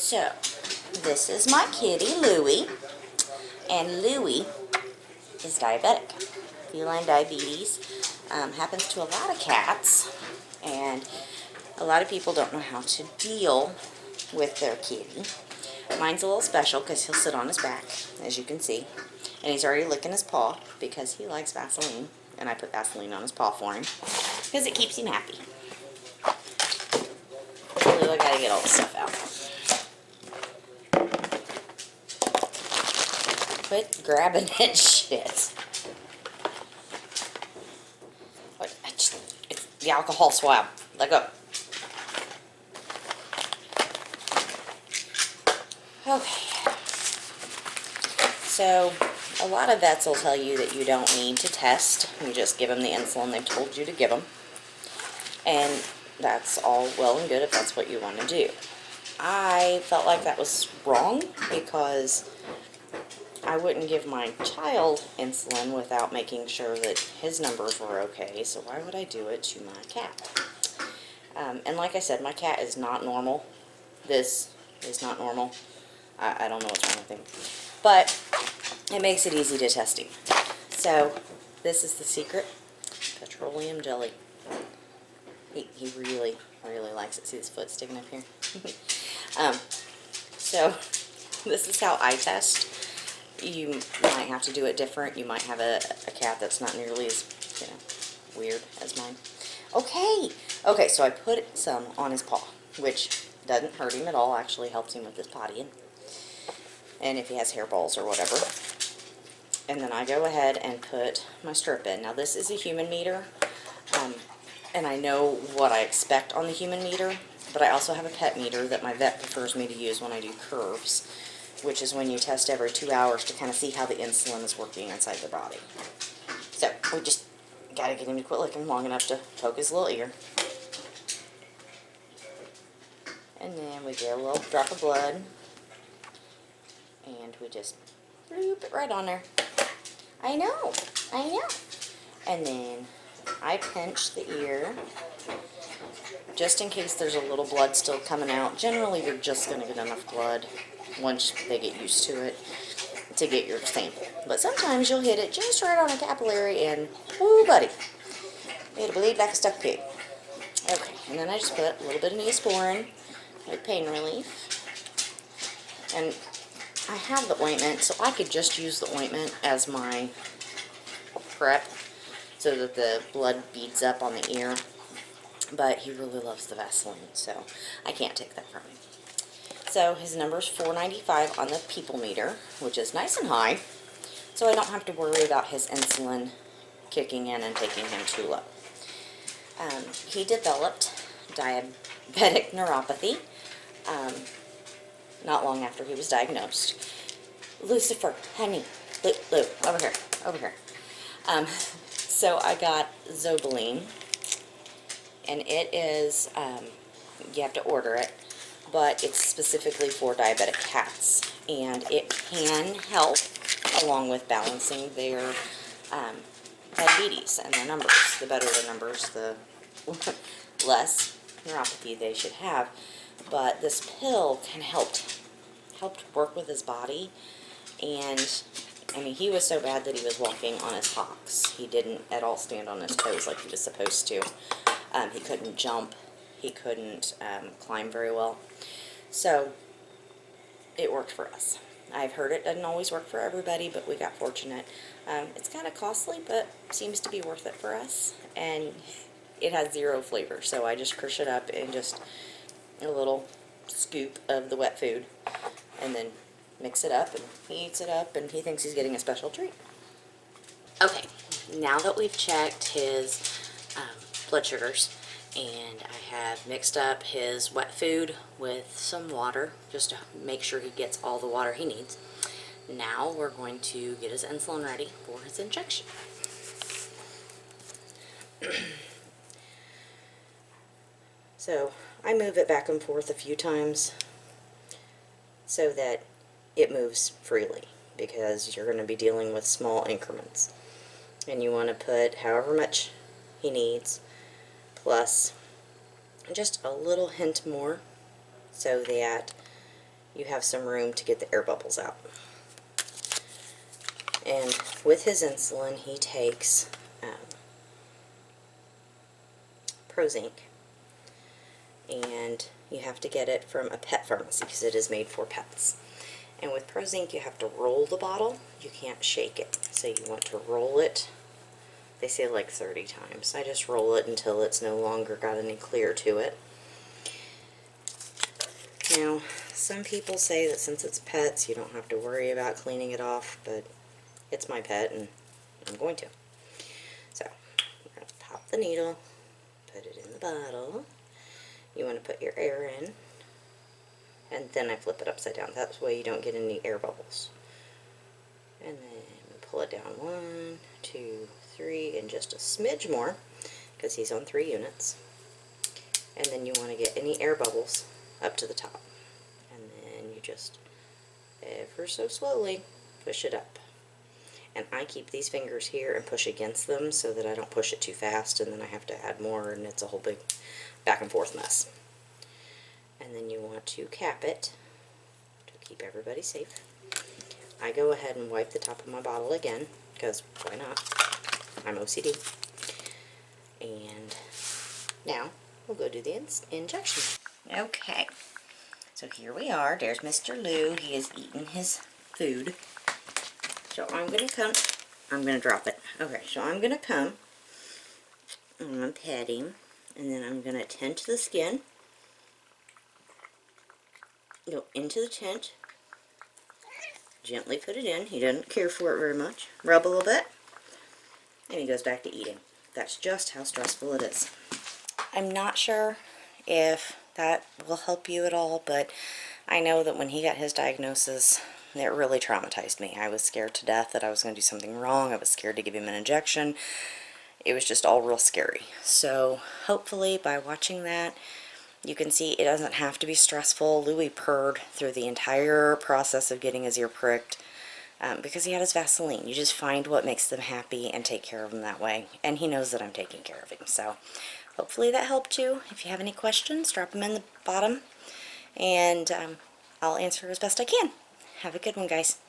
So, this is my kitty, Louie, and Louie is diabetic. Feline diabetes happens to a lot of cats, and a lot of people don't know how to deal with their kitty. Mine's a little special because he'll sit on his back, as you can see, and he's already licking his paw because he likes Vaseline, and I put Vaseline on his paw for him because it keeps him happy. Ooh, I gotta get all the stuff out. Quit grabbing that shit. What? It's the alcohol swab. Let go. Okay. So, a lot of vets will tell you that you don't need to test. You just give them the insulin they've told you to give them. And that's all well and good if that's what you want to do. I felt like that was wrong because I wouldn't give my child insulin without making sure that his numbers were okay, so why would I do it to my cat? And like I said, my cat is not normal. This is not normal. I don't know what's wrong with him. But it makes it easy to test him. So, this is the secret. Petroleum jelly. He really, really likes it. See his foot sticking up here? So, this is how I test. You might have to do it different. You might have a cat that's not nearly as, weird as mine. Okay, so I put some on his paw, which doesn't hurt him at all, actually helps him with his pottying. And if he has hairballs or whatever. And then I go ahead and put my strip in. Now this is a human meter, and I know what I expect on the human meter, but I also have a pet meter that my vet prefers me to use when I do curves, which is when you test every 2 hours to kind of see how the insulin is working inside the body. So, we just gotta get him to quit licking long enough to poke his little ear. And then we get a little drop of blood, and we just bloop it right on there. I know. And then I pinch the ear, just in case there's a little blood still coming out. Generally, you're just going to get enough blood once they get used to it to get your sample. But sometimes you'll hit it just right on a capillary and, whoo, buddy, it'll bleed like a stuck pig. Okay, and then I just put a little bit of Neosporin, like pain relief. And I have the ointment, so I could just use the ointment as my prep so that the blood beads up on the ear. But he really loves the Vaseline, so I can't take that from him. So his number's 495 on the people meter, which is nice and high, so I don't have to worry about his insulin kicking in and taking him too low. He developed diabetic neuropathy not long after he was diagnosed. Lucifer, honey, Lou, over here. So I got Zobaline, and it is, you have to order it, but it's specifically for diabetic cats, and it can help along with balancing their diabetes and their numbers. The better their numbers, the less neuropathy they should have. But this pill can helped work with his body, and I mean, he was so bad that he was walking on his hocks. He didn't at all stand on his toes like he was supposed to. He couldn't jump. He couldn't climb very well. So it worked for us. I've heard it doesn't always work for everybody, but we got fortunate. It's kind of costly, but seems to be worth it for us. And it has 0 flavor, so I just crush it up in just a little scoop of the wet food, and then mix it up, and he eats it up, and he thinks he's getting a special treat. Okay, now that we've checked his blood sugars, and I have mixed up his wet food with some water, just to make sure he gets all the water he needs, now we're going to get his insulin ready for his injection. So, I move it back and forth a few times so that it moves freely, because you're going to be dealing with small increments. And you want to put however much he needs, plus just a little hint more, so that you have some room to get the air bubbles out. And with his insulin, he takes Prozinc, and you have to get it from a pet pharmacy because it is made for pets. And with Prozinc, you have to roll the bottle. You can't shake it. So you want to roll it, they say like 30 times. I just roll it until it's no longer got any clear to it. Now, some people say that since it's pets, you don't have to worry about cleaning it off, but it's my pet and I'm going to. So, I'm going to pop the needle, put it in the bottle. You want to put your air in, and then I flip it upside down. That way you don't get any air bubbles. And then pull it down 1, 2, 3, and just a smidge more, because he's on 3 units. And then you want to get any air bubbles up to the top. And then you just, ever so slowly, push it up. And I keep these fingers here and push against them so that I don't push it too fast and then I have to add more and it's a whole big back and forth mess. And then you want to cap it to keep everybody safe. I go ahead and wipe the top of my bottle again, because why not? I'm OCD. And now we'll go do the injection. Okay, so here we are. There's Mr. Lou. He is eating his food. So I'm going to drop it. Okay, so I'm going to come, and I'm going to pet him, and then I'm going to tend to the skin, go into the tent, gently put it in. He doesn't care for it very much. Rub a little bit, and he goes back to eating. That's just how stressful it is. I'm not sure if that will help you at all, but I know that when he got his diagnosis, it really traumatized me. I was scared to death that I was going to do something wrong. I was scared to give him an injection. It was just all real scary. So hopefully by watching that, you can see it doesn't have to be stressful. Louis purred through the entire process of getting his ear pricked because he had his Vaseline. You just find what makes them happy and take care of them that way. And he knows that I'm taking care of him. So hopefully that helped you. If you have any questions, drop them in the bottom and I'll answer as best I can. Have a good one, guys.